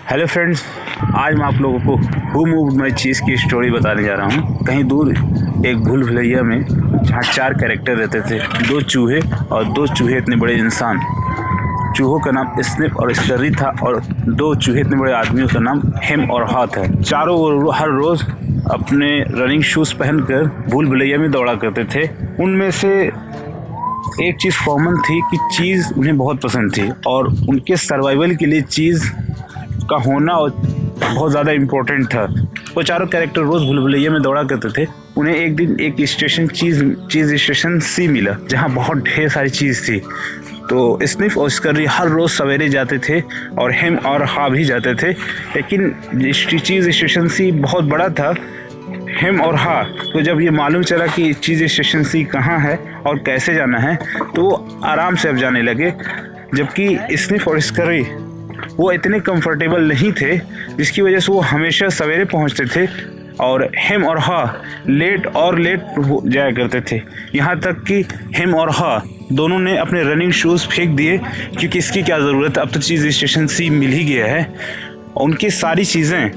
Hello friends, आज मैं आप लोगों को हु मूव्ड माई चीज़ की स्टोरी बताने जा रहा हूँ। कहीं दूर एक भूल भुलैया में जहाँ 4 कैरेक्टर रहते थे, 2 चूहे और 2 चूहे इतने बड़े इंसान। चूहों का नाम स्निप और स्कर्री था और 2 चूहे इतने बड़े आदमियों का नाम हेम और हा था। चारों हर रोज़ अपने रनिंग शूज़ पहनकर भूल भुलैया में दौड़ा करते थे। उनमें से एक चीज़ कॉमन थी कि चीज़ उन्हें बहुत पसंद थी और उनके सर्वाइवल के लिए चीज़ का होना बहुत ज़्यादा इम्पोर्टेंट था। वो चारों कैरेक्टर रोज़ भूल भुलैया में दौड़ा करते थे। उन्हें एक दिन एक स्टेशन चीज़ स्टेशन सी मिला जहाँ बहुत ढेर सारी चीज़ थी। तो स्निफ और स्कर्री हर रोज़ सवेरे जाते थे और हेम और हा भी जाते थे, लेकिन चीज़ स्टेशन सी बहुत बड़ा था। हेम और हा तो जब ये मालूम चला कि चीज़ स्टेशन सी कहाँ है और कैसे जाना है, तो वो आराम से अब जाने लगे। जबकि स्निफ और स्कर्री वो इतने कंफर्टेबल नहीं थे, जिसकी वजह से वो हमेशा सवेरे पहुंचते थे और हेम और हा लेट हो जाया करते थे। यहाँ तक कि हेम और हा दोनों ने अपने रनिंग शूज़ फेंक दिए, क्योंकि इसकी क्या ज़रूरत है, अब तो चीज़ स्टेशन सी मिल ही गया है। उनकी सारी चीज़ें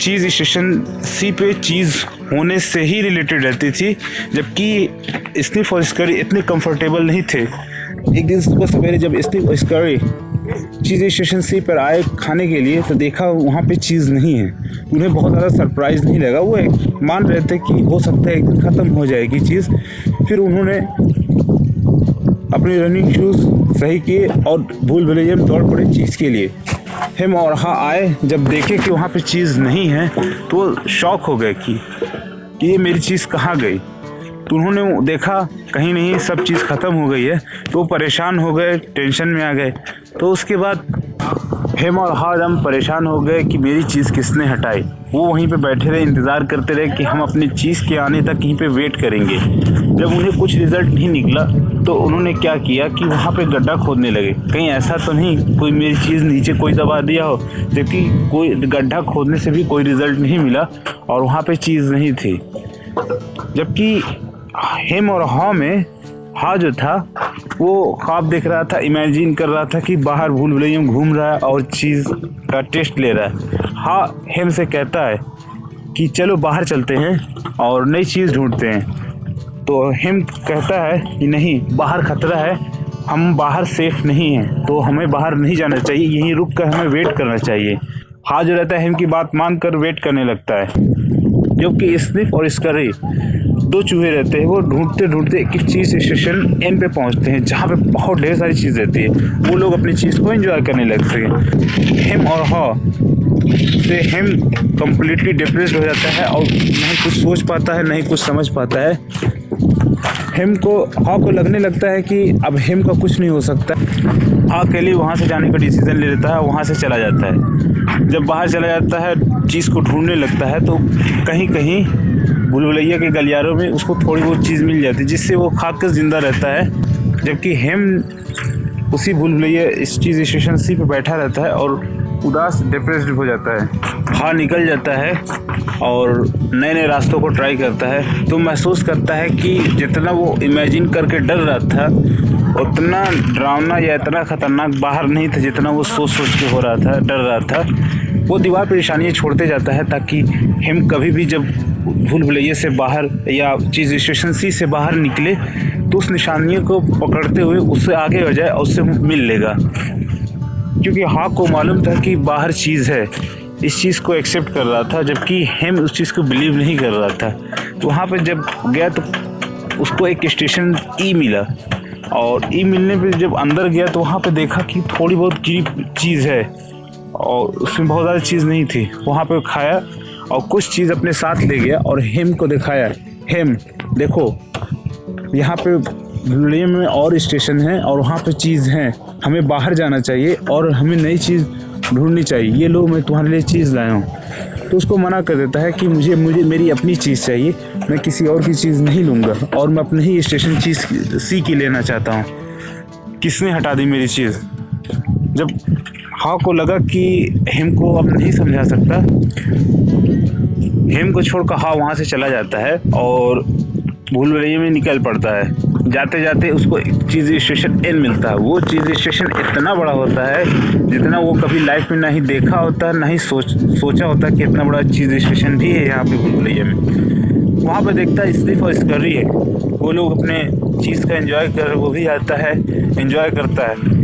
चीज़ स्टेशन सी पे चीज़ होने से ही रिलेटेड रहती थी, जबकि स्निफ और स्कर्री इतने कंफर्टेबल नहीं थे। एक दिन सुबह सवेरे जब स्निफ और स्कर्री चीज़ स्टेशन सी पर आए खाने के लिए, तो देखा वहाँ पे चीज़ नहीं है। उन्हें बहुत ज़्यादा सरप्राइज़ नहीं लगा। वो मान रहे थे कि हो सकता है एक दिन ख़त्म हो जाएगी चीज़। फिर उन्होंने अपने रनिंग शूज़ सही किए और भूल भुलैया में दौड़ पड़े चीज़ के लिए। हेम और हा आए, जब देखे कि वहाँ पे चीज़ नहीं है तो वो शॉक हो गए कि ये मेरी चीज़ कहाँ गई। तो उन्होंने देखा कहीं नहीं, सब चीज़ ख़त्म हो गई है। तो वो परेशान हो गए, टेंशन में आ गए। तो उसके बाद हेम और हा एकदम परेशान हो गए कि मेरी चीज़ किसने हटाई। वो वहीं पे बैठे रहे, इंतज़ार करते रहे कि हम अपनी चीज़ के आने तक यहीं पे वेट करेंगे। जब उन्हें कुछ रिज़ल्ट नहीं निकला, तो उन्होंने क्या किया कि वहाँ पे गड्ढा खोदने लगे। कहीं ऐसा तो नहीं कोई मेरी चीज़ नीचे कोई दबा दिया हो, जबकि कोई गड्ढा खोदने से भी कोई रिज़ल्ट नहीं मिला और वहाँ पे चीज़ नहीं थी। जबकि हेम और हा में हा जो था वो ख्वाब देख रहा था, इमेजिन कर रहा था कि बाहर भूल भुलैया में घूम रहा है और चीज़ का टेस्ट ले रहा है। हा हेम से कहता है कि चलो बाहर चलते हैं और नई चीज़ ढूंढते हैं। तो हेम कहता है कि नहीं, बाहर खतरा है, हम बाहर सेफ नहीं हैं, तो हमें बाहर नहीं जाना चाहिए, यहीं रुक कर हमें वेट करना चाहिए। हा जो रहता है हेम की बात मानकर वेट करने लगता है। जबकि स्निफ और स्कर्री 2 चूहे रहते हैं, वो ढूंढते ढूंढते एक चीज़ स्टेशन एन पे पहुंचते हैं, जहाँ पे बहुत ढेर सारी चीज़ रहती है। वो लोग अपनी चीज़ को एंजॉय करने लगते हैं। हेम और हा से हेम कम्प्लीटली डिप्रेस्ड हो जाता है और नहीं कुछ सोच पाता है, नहीं कुछ समझ पाता है। हा को लगने लगता है कि अब हेम का कुछ नहीं हो सकता। हा के लिए वहाँ से जाने का डिसीज़न ले लेता है, वहाँ से चला जाता है। जब बाहर चला जाता है, चीज़ को ढूंढने लगता है, तो कहीं कहीं भूल भुलैया के गलियारों में उसको थोड़ी बहुत चीज़ मिल जाती है, जिससे वो खाकर ज़िंदा रहता है। जबकि हेम उसी भूल भुलैया इस चीज़ स्टेशन सी पे बैठा रहता है और उदास डिप्रेस्ड हो जाता है। हा निकल जाता है और नए नए रास्तों को ट्राई करता है, तो महसूस करता है कि जितना वो इमेजिन करके डर रहा था, उतना डरावना या इतना ख़तरनाक बाहर नहीं था जितना वो सोच के हो रहा था, डर रहा था। वो दीवार पर निशानियाँ छोड़ते जाता है, ताकि हेम कभी भी जब भूल भुलैया से बाहर या चीज़ स्टेशन सी से बाहर निकले, तो उस निशानियों को पकड़ते हुए उससे आगे हो जाए और उससे मिल लेगा। क्योंकि हा को मालूम था कि बाहर चीज़ है, इस चीज़ को एक्सेप्ट कर रहा था, जबकि हेम उस चीज़ को बिलीव नहीं कर रहा था। तो वहाँ पर जब गया तो उसको एक स्टेशन ई मिला, और ई मिलने पे जब अंदर गया तो वहाँ पे देखा कि थोड़ी बहुत गिरी चीज़ है और उसमें बहुत ज़्यादा चीज़ नहीं थी। वहाँ पे खाया और कुछ चीज़ अपने साथ ले गया और हेम को दिखाया। हेम देखो, यहाँ पे भुलैया में और स्टेशन है और वहाँ पे चीज़ है, हमें बाहर जाना चाहिए और हमें नई चीज़ ढूंढनी चाहिए। ये लो, मैं तुम्हारे लिए चीज़ लाया हूँ। तो उसको मना कर देता है कि मुझे मेरी अपनी चीज़ चाहिए, मैं किसी और की चीज़ नहीं लूँगा और मैं अपने ही स्टेशन चीज़ सी की लेना चाहता हूँ। किसने हटा दी मेरी चीज़? जब हा को लगा कि हेम को अब नहीं समझा सकता, हेम को छोड़कर हा वहाँ से चला जाता है और भूल भुलैया में निकल पड़ता है। जाते जाते उसको चीज़ स्टेशन एन मिलता है। वो चीज़ स्टेशन इतना बड़ा होता है जितना वो कभी लाइफ में ना ही देखा होता है, ना ही सोचा होता है कि इतना बड़ा चीज़ स्टेशन भी है यहाँ पे भूल भुलैया में। वहाँ पर देखता है सिर्फ और स्कर्री है, वो लोग अपने चीज़ का एंजॉय कर, वो भी आता है एंजॉय करता है।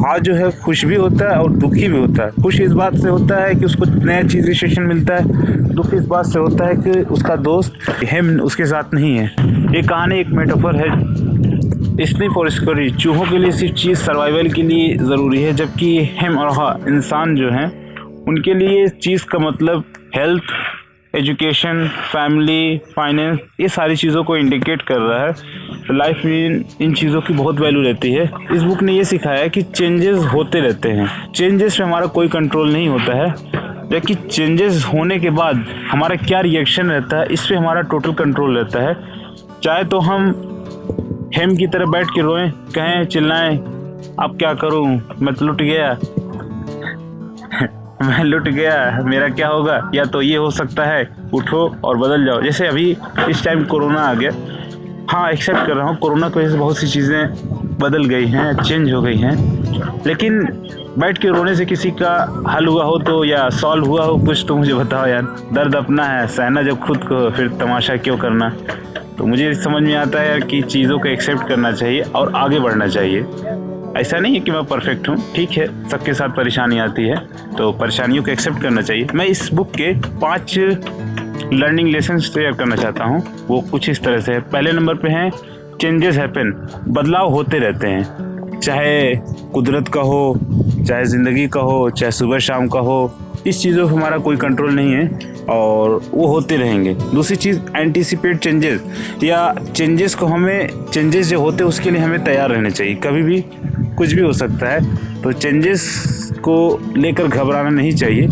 आज जो है खुश भी होता है और दुखी भी होता है। खुश इस बात से होता है कि उसको नया चीज़ स्टेशन मिलता है, दुख इस बात से होता है कि उसका दोस्त हेम उसके साथ नहीं है। ये कहानी एक मेटाफर है स्नीफ और स्करी। चूहों के लिए सिर्फ चीज़ सर्वाइवल के लिए ज़रूरी है, जबकि हेम और हा इंसान जो हैं उनके लिए चीज़ का मतलब हेल्थ, एजुकेशन, फैमिली, फाइनेंस, ये सारी चीज़ों को इंडिकेट कर रहा है। लाइफ में इन चीज़ों की बहुत वैल्यू रहती है। इस बुक ने ये सिखाया है कि चेंजेस होते रहते हैं, चेंजेस पे हमारा कोई कंट्रोल नहीं होता है, जबकि चेंजेस होने के बाद हमारा क्या रिएक्शन रहता है इस पे हमारा टोटल कंट्रोल रहता है। चाहे तो हम हेम की तरह बैठ के रोएं, कहें, चिल्लाएं, अब क्या करूं, मैं तो लुट गया मैं लुट गया, मेरा क्या होगा, या तो ये हो सकता है, उठो और बदल जाओ। जैसे अभी इस टाइम कोरोना आ गया, हाँ एक्सेप्ट कर रहा हूँ, कोरोना की वजह से बहुत सी चीज़ें बदल गई हैं, चेंज हो गई हैं, लेकिन बैठ के रोने से किसी का हल हुआ हो तो, या सॉल्व हुआ हो कुछ, तो मुझे बताओ यार। दर्द अपना है, सहना जब खुद को, फिर तमाशा क्यों करना। तो मुझे समझ में आता है यार कि चीज़ों को एक्सेप्ट करना चाहिए और आगे बढ़ना चाहिए। ऐसा नहीं है कि मैं परफेक्ट हूँ, ठीक है, सबके साथ परेशानी आती है, तो परेशानियों को एक्सेप्ट करना चाहिए। मैं इस बुक के 5 लर्निंग लेसन शेयर करना चाहता हूँ, वो कुछ इस तरह से है। पहले नंबर पे हैं चेंजेस हैपन, बदलाव होते रहते हैं, चाहे कुदरत का हो, चाहे ज़िंदगी का हो, चाहे सुबह शाम का हो, इस चीज़ों पर हमारा कोई कंट्रोल नहीं है और वो होते रहेंगे। दूसरी चीज़ एंटीसिपेट चेंजेस, या चेंजेस को हमें, चेंजेस जो होते हैं उसके लिए हमें तैयार रहना चाहिए। कभी भी कुछ भी हो सकता है, तो चेंजेस को लेकर घबराना नहीं चाहिए।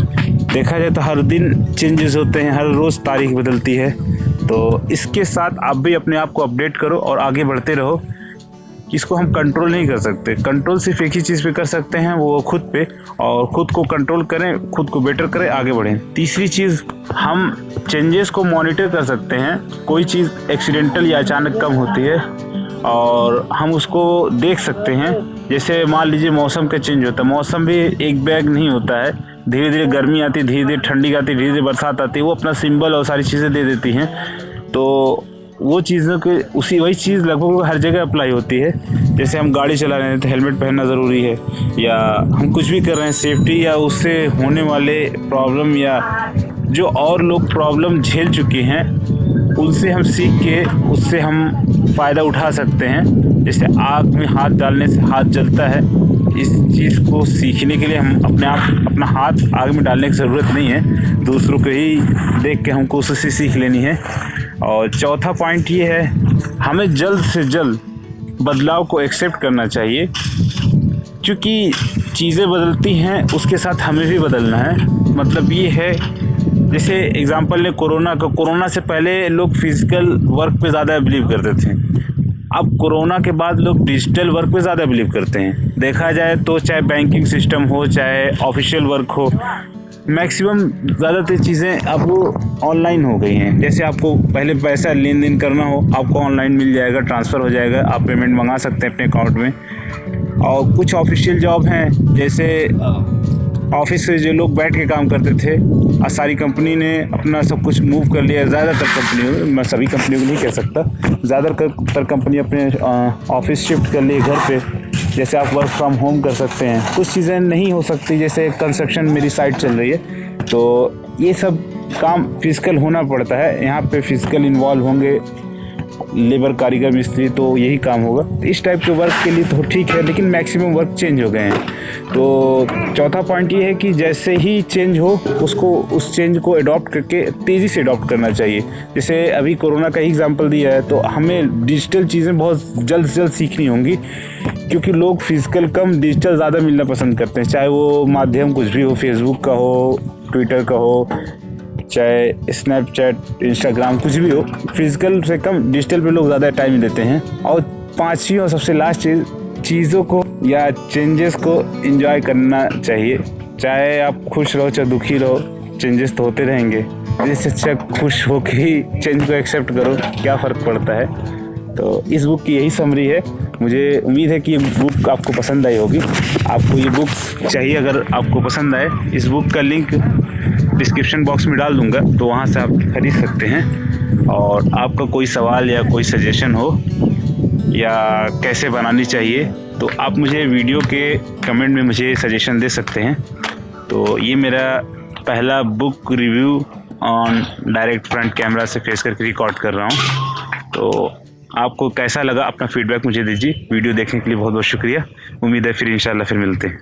देखा जाए तो हर दिन चेंजेस होते हैं, हर रोज़ तारीख बदलती है, तो इसके साथ आप भी अपने आप को अपडेट करो और आगे बढ़ते रहो। इसको हम कंट्रोल नहीं कर सकते, कंट्रोल सिर्फ एक ही चीज़ पे कर सकते हैं, वो खुद पे, और खुद को कंट्रोल करें, खुद को बेटर करें, आगे बढ़ें। तीसरी चीज़, हम चेंजेस को मॉनिटर कर सकते हैं। कोई चीज़ एक्सीडेंटल या अचानक कम होती है और हम उसको देख सकते हैं। जैसे मान लीजिए मौसम का चेंज होता है, मौसम भी एक बैग नहीं होता है, धीरे धीरे गर्मी आती है, धीरे धीरे ठंडी आती है, धीरे धीरे बरसात आती है, वो अपना सिंबल और सारी चीज़ें दे देती हैं। तो वो चीज़ों के वही चीज़ लगभग हर जगह अप्लाई होती है। जैसे हम गाड़ी चला रहे हैं तो हेलमेट पहनना ज़रूरी है, या हम कुछ भी कर रहे हैं, सेफ्टी या उससे होने वाले प्रॉब्लम, या जो और लोग प्रॉब्लम झेल चुके हैं उनसे हम सीख के उससे हम फ़ायदा उठा सकते हैं। जैसे आग में हाथ डालने से हाथ जलता है, इस चीज़ को सीखने के लिए हम अपना हाथ आग में डालने की ज़रूरत नहीं है, दूसरों को ही देख के हमको उससे सीख लेनी है। और चौथा पॉइंट ये है, हमें जल्द से जल्द बदलाव को एक्सेप्ट करना चाहिए, क्योंकि चीज़ें बदलती हैं उसके साथ हमें भी बदलना है। मतलब ये है, जैसे एग्जांपल ले कोरोना से पहले लोग फिजिकल वर्क पे ज़्यादा बिलीव करते थे, अब कोरोना के बाद लोग डिजिटल वर्क पे ज़्यादा बिलीव करते हैं। देखा जाए तो चाहे बैंकिंग सिस्टम हो, चाहे ऑफिशियल वर्क हो, मैक्सिमम ज़्यादातर चीज़ें अब ऑनलाइन हो गई हैं। जैसे आपको पहले पैसा लेन देन करना हो, आपको ऑनलाइन मिल जाएगा, ट्रांसफ़र हो जाएगा, आप पेमेंट मंगा सकते हैं अपने अकाउंट में। और कुछ ऑफिशियल जॉब हैं, जैसे ऑफिस से जो लोग बैठ के काम करते थे, आज सारी कंपनी ने अपना सब कुछ मूव कर लिया। ज़्यादातर कंपनियों, मैं सभी कंपनियों को नहीं कह सकता, ज़्यादातर कंपनी अपने ऑफिस शिफ्ट कर लिए घर पे। जैसे आप वर्क फ्रॉम होम कर सकते हैं, कुछ चीज़ें नहीं हो सकती, जैसे कंस्ट्रक्शन मेरी साइट चल रही है, तो ये सब काम फिजिकल होना पड़ता है। यहाँ पे फिजिकल इन्वॉल्व होंगे लेबर, कारीगर, मिस्त्री, तो यही काम होगा। इस टाइप के वर्क के लिए तो ठीक है, लेकिन मैक्सिमम वर्क चेंज हो गए हैं। तो चौथा पॉइंट ये है कि जैसे ही चेंज हो उस चेंज को अडॉप्ट करके तेज़ी से अडॉप्ट करना चाहिए। जैसे अभी कोरोना का ही एग्जांपल दिया है, तो हमें डिजिटल चीज़ें बहुत जल्द से जल्द सीखनी होंगी, क्योंकि लोग फिजिकल कम डिजिटल ज़्यादा मिलना पसंद करते हैं। चाहे वो माध्यम कुछ भी हो, फेसबुक का हो, ट्विटर का हो, चाहे स्नैपचैट, इंस्टाग्राम, कुछ भी हो, फिजिकल से कम डिजिटल पे लोग ज़्यादा टाइम देते हैं। और पांचवी और सबसे लास्ट चीज़, चीज़ों को या चेंजेस को एंजॉय करना चाहिए। चाहे आप खुश रहो चाहे दुखी रहो, चेंजेस तो होते रहेंगे। इससे अच्छा खुश हो के ही चेंज को एक्सेप्ट करो, क्या फ़र्क पड़ता है। तो इस बुक की यही समरी है। मुझे उम्मीद है कि ये बुक आपको पसंद आई होगी। आपको ये बुक चाहिए, अगर आपको पसंद आए, इस बुक का लिंक डिस्क्रिप्शन बॉक्स में डाल दूँगा, तो वहाँ से आप खरीद सकते हैं। और आपका कोई सवाल या कोई सजेशन हो या कैसे बनानी चाहिए, तो आप मुझे वीडियो के कमेंट में मुझे सजेशन दे सकते हैं। तो ये मेरा पहला book review on direct front camera से फेस करके रिकॉर्ड कर रहा हूँ। तो आपको कैसा लगा, अपना फीडबैक मुझे दीजिए। वीडियो देखने के लिए बहुत बहुत शुक्रिया। उम्मीद है फिर इंशाल्लाह फिर मिलते हैं।